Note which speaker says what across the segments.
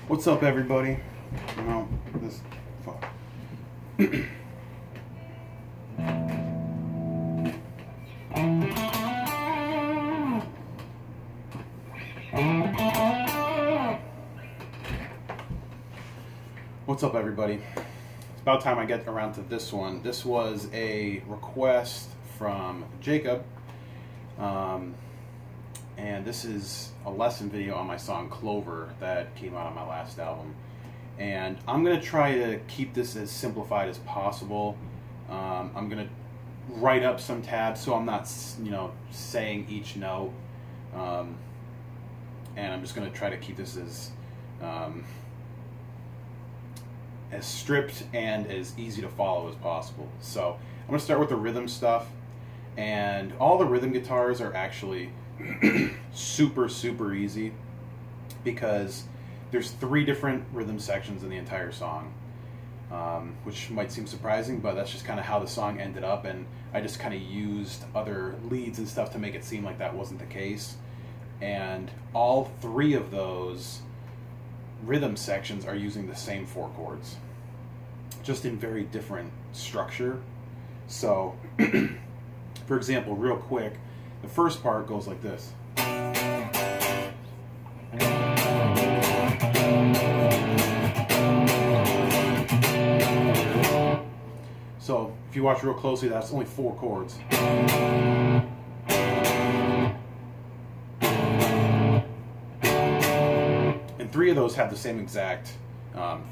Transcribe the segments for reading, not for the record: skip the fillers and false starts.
Speaker 1: What's up, everybody? No, this fuck. What's up, everybody? It's about time I get around to this one. This was a request from Jacob, and this is a lesson video on my song Clover that came out on my last album. And I'm going to try to keep this as simplified as possible. I'm going to write up some tabs so I'm not, saying each note. And I'm just going to try to keep this as stripped and as easy to follow as possible. So I'm going to start with the rhythm stuff. And all the rhythm guitars are actually super easy, because there's 3 different rhythm sections in the entire song, which might seem surprising, but that's just kind of how the song ended up, and I just kind of used other leads and stuff to make it seem like that wasn't the case. And all 3 of those rhythm sections are using the same 4 chords, just in very different structure. So for example, real quick, the first part goes like this. So if you watch real closely, that's only 4 chords. And 3 of those have the same exact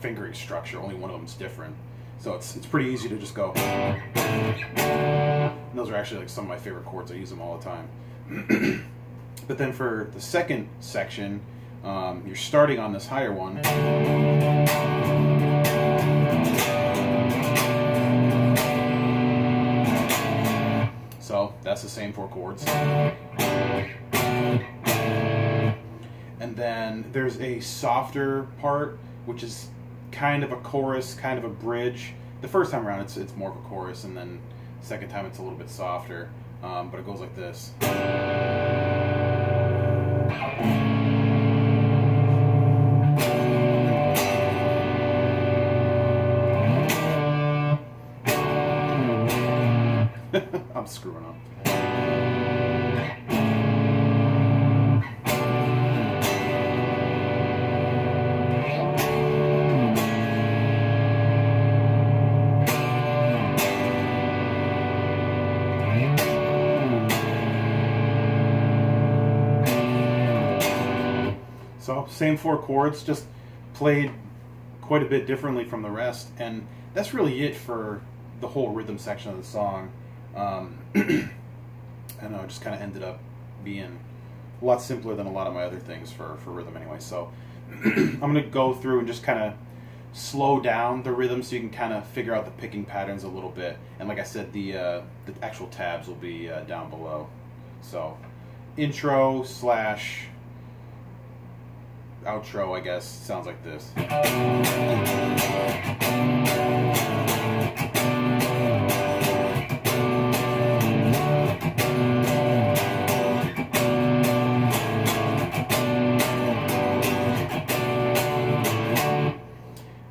Speaker 1: fingering structure, only one of them is different. So it's pretty easy to just go. And those are actually like some of my favorite chords. I use them all the time. But then for the second section, you're starting on this higher one. So that's the same 4 chords. And then there's a softer part, which is kind of a chorus, kind of a bridge. The first time around it's more of a chorus, and then the second time it's a little bit softer, but it goes like this. I'm screwing up. So same 4 chords, just played quite a bit differently from the rest, and that's really it for the whole rhythm section of the song. I don't know, it just kind of ended up being a lot simpler than a lot of my other things for rhythm anyway. So I'm going to go through and just kind of slow down the rhythm so you can kind of figure out the picking patterns a little bit. And like I said, the actual tabs will be down below. So intro / outro, I guess, sounds like this.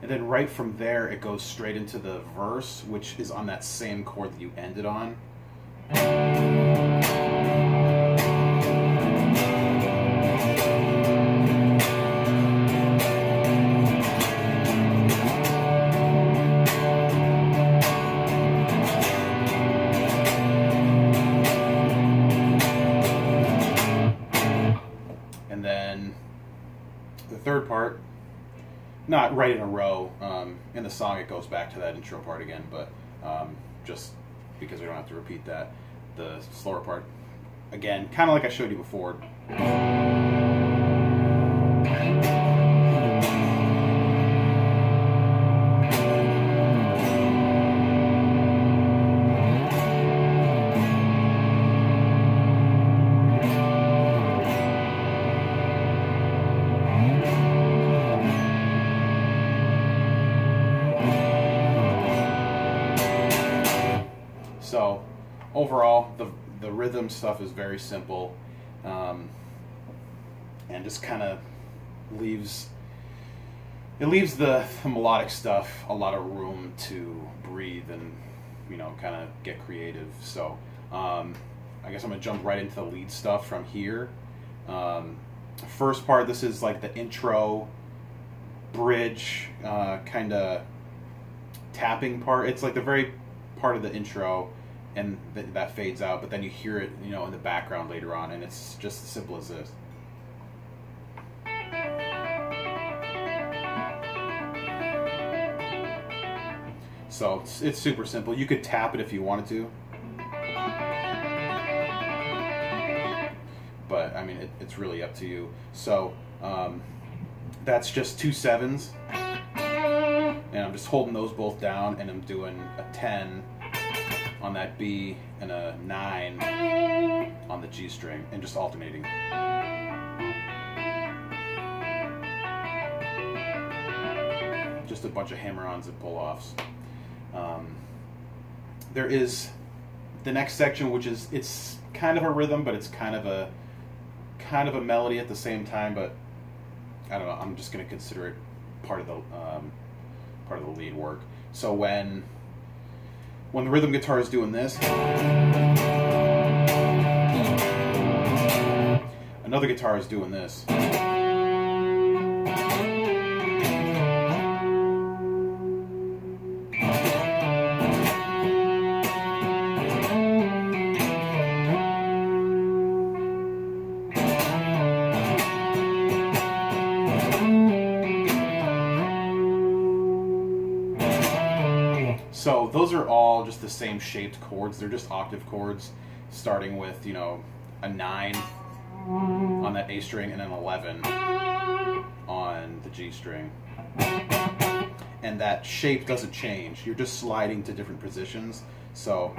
Speaker 1: And then right from there, it goes straight into the verse, which is on that same chord that you ended on. And then the third part, not right in a row. In the song it goes back to that intro part again, but just because we don't have to repeat that. The slower part, again, kind of like I showed you before. rhythm stuff is very simple, and just kind of leaves the melodic stuff a lot of room to breathe and, you know, kind of get creative. So I guess I'm gonna jump right into the lead stuff from here. First part, this is like the intro bridge kind of tapping part. It's like the very part of the intro, and that fades out, but then you hear it, you know, in the background later on, and it's just as simple as this. So it's super simple. You could tap it if you wanted to, but I mean, it's really up to you. So that's just 2 7s, and I'm just holding those both down, and I'm doing a 10 on that B and a 9 on the G string, and just alternating. Just a bunch of hammer-ons and pull-offs. There is the next section, which is, it's kind of a rhythm, but it's kind of a melody at the same time. But I don't know. I'm just going to consider it part of the lead work. So when the rhythm guitar is doing this, another guitar is doing this. So those are all just the same shaped chords. They're just octave chords, starting with, you know, a 9 on that A string and an 11 on the G string. And that shape doesn't change. You're just sliding to different positions. So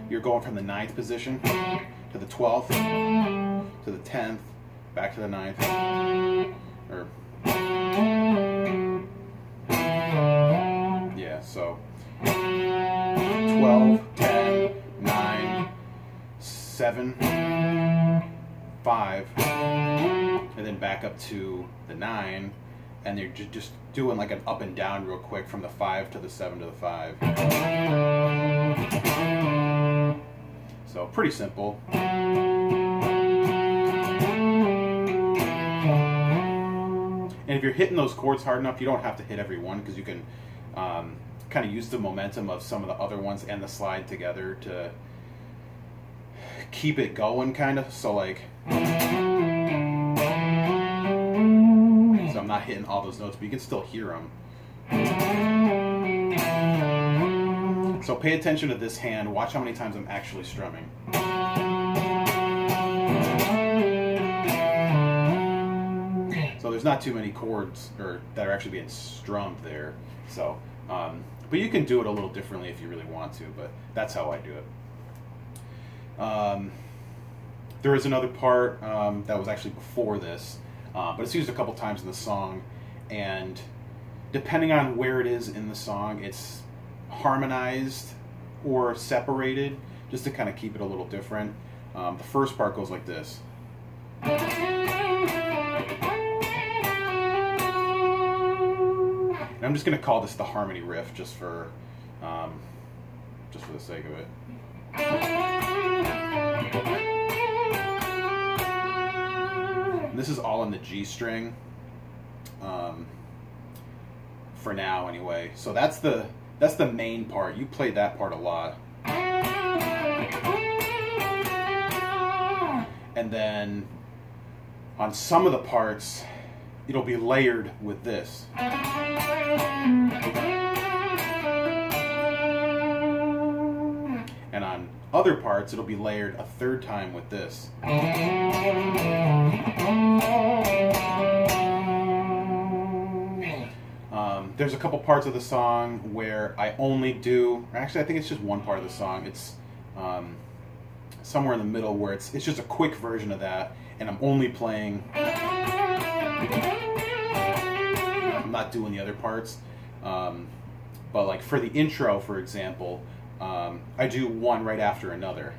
Speaker 1: you're going from the 9th position to the 12th to the 10th, back to the 9th, or yeah, so 12, 10, 9, 7, 5, and then back up to the 9, and they're just doing like an up and down real quick from the 5 to the 7 to the 5. So pretty simple. And if you're hitting those chords hard enough, you don't have to hit every one, because you can kind of use the momentum of some of the other ones and the slide together to keep it going, kind of. So like, so I'm not hitting all those notes, but you can still hear them. So pay attention to this hand. Watch how many times I'm actually strumming. So there's not too many chords that are actually being strummed there. So, but you can do it a little differently if you really want to, but that's how I do it. There is another part that was actually before this, but it's used a couple times in the song, and depending on where it is in the song, it's harmonized or separated, just to kind of keep it a little different. The first part goes like this. And I'm just going to call this the harmony riff, just for the sake of it. And this is all in the G string, for now anyway. So that's the main part. You play that part a lot. And then on some of the parts, it'll be layered with this. And on other parts, it'll be layered a third time with this. There's a couple parts of the song where I only do, actually I think it's just one part of the song. It's somewhere in the middle where it's just a quick version of that, and I'm only playing, I'm not doing the other parts. But like for the intro, for example, I do one right after another.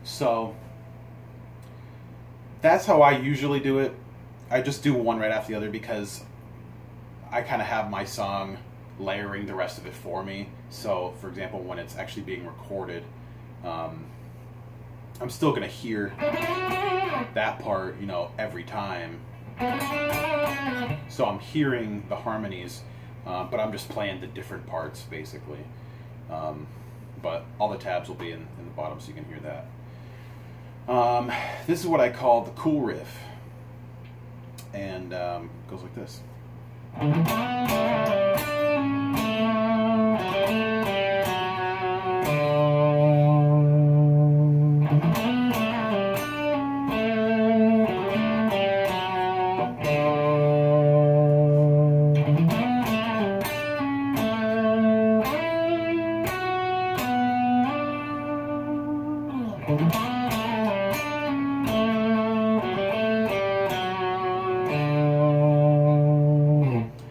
Speaker 1: So that's how I usually do it. I just do one right after the other because I kind of have my song layering the rest of it for me. So, for example, when it's actually being recorded, I'm still going to hear that part, you know, every time. So I'm hearing the harmonies, but I'm just playing the different parts, basically. But all the tabs will be in the bottom, so you can hear that. This is what I call the cool riff, and goes like this.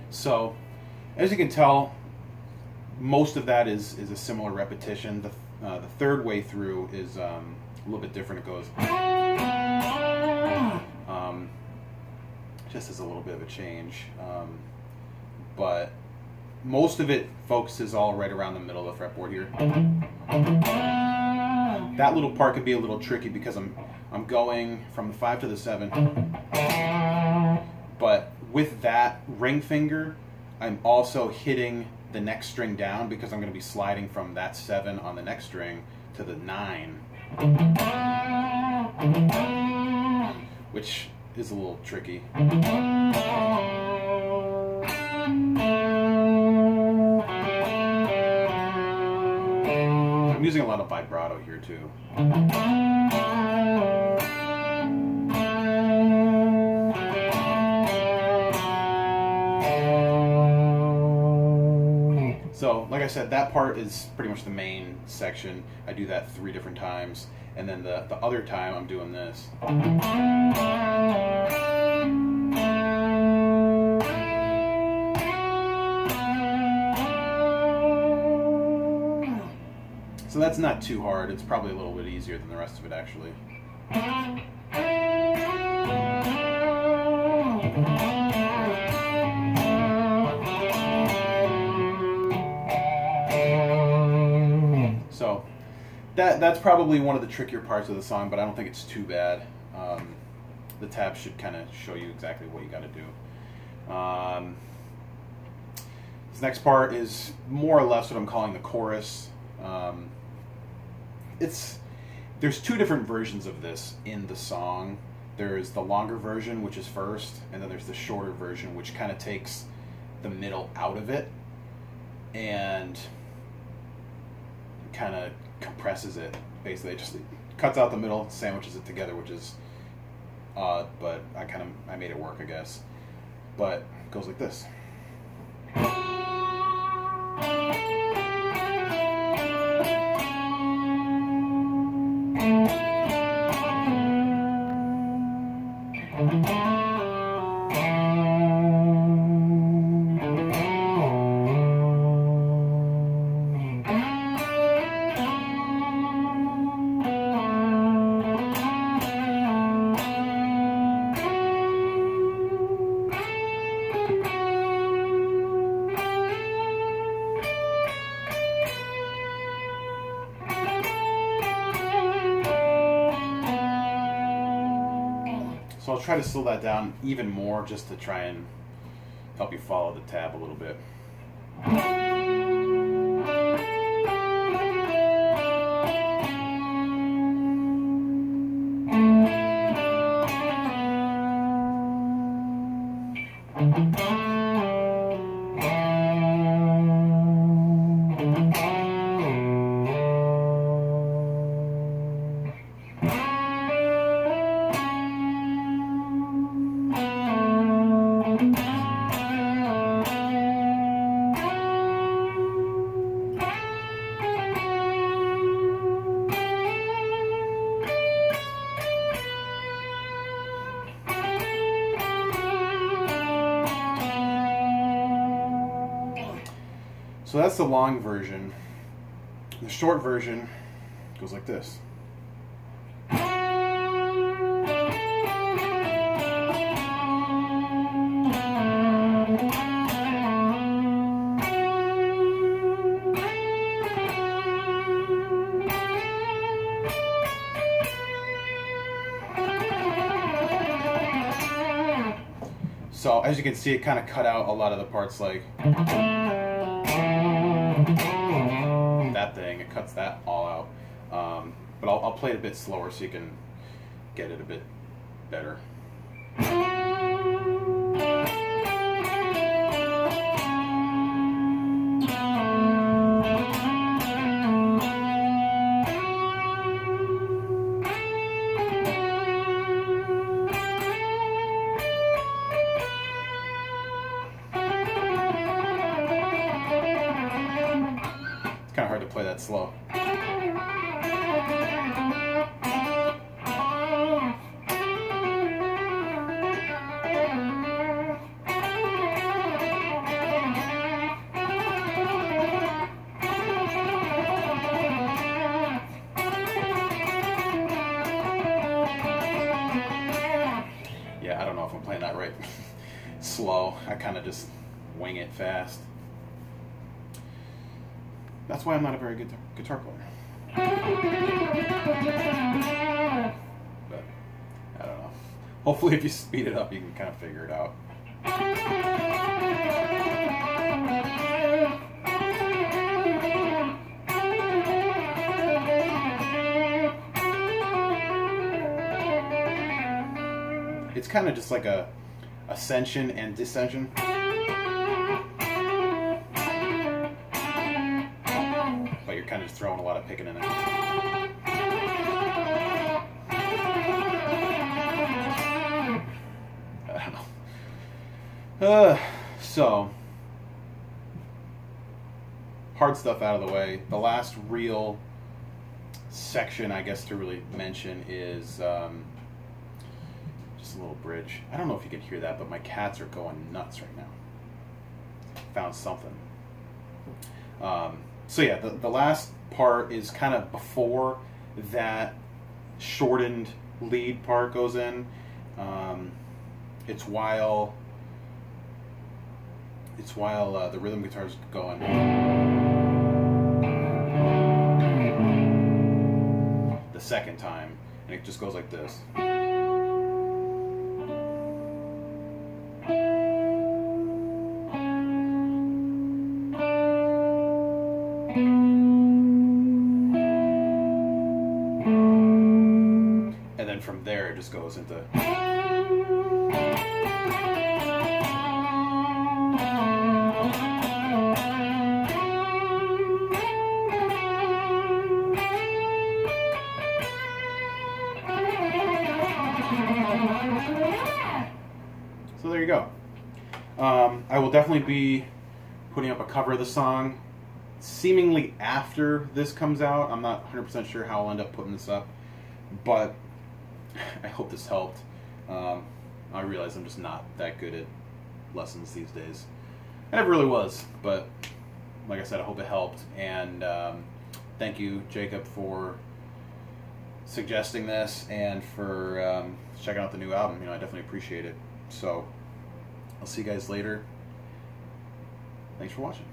Speaker 1: So, as you can tell, most of that is a similar repetition. The third way through is a little bit different. It goes just as a little bit of a change, but most of it focuses all right around the middle of the fretboard here. That little part could be a little tricky because I'm going from the 5 to the 7, but with that ring finger, I'm also hitting the next string down because I'm going to be sliding from that 7 on the next string to the 9, which is a little tricky. I'm using a lot of vibrato here too. So, like I said, that part is pretty much the main section. I do that 3 different times, and then the other time I'm doing this. So that's not too hard. It's probably a little bit easier than the rest of it, actually. So that's probably one of the trickier parts of the song, but I don't think it's too bad. The tabs should kind of show you exactly what you got to do. This next part is more or less what I'm calling the chorus. There's 2 different versions of this in the song. There's the longer version, which is first, and then there's the shorter version, which kind of takes the middle out of it and kind of compresses it. Basically, it just cuts out the middle, sandwiches it together, which is odd, but I made it work, I guess. But it goes like this. So I'll try to slow that down even more just to try and help you follow the tab a little bit. So that's the long version. The short version goes like this. So as you can see, it kind of cut out a lot of the parts, like that thing. It cuts that all out. But I'll play it a bit slower so you can get it a bit better. Kind of hard to play that slow. Yeah, I don't know if I'm playing that right. Slow. I kind of just wing it fast. That's why I'm not a very good guitar player. But, I don't know. Hopefully if you speed it up, you can kind of figure it out. It's kind of just like a ascension and descension. But you're kind of just throwing a lot of picking in it. I don't know. So, hard stuff out of the way. The last real section, I guess, to really mention is just a little bridge. I don't know if you can hear that, but my cats are going nuts right now. Found something. So yeah, the last part is kind of before that shortened lead part goes in. It's while the rhythm guitar's going. The second time, and it just goes like this. And then from there, it just goes into. So there you go. I will definitely be putting up a cover of the song seemingly after this comes out. I'm not 100% sure how I'll end up putting this up, but I hope this helped. I realize I'm just not that good at lessons these days. I never really was, but like I said, I hope it helped. And thank you, Jacob, for suggesting this and for checking out the new album. I definitely appreciate it. So I'll see you guys later. Thanks for watching.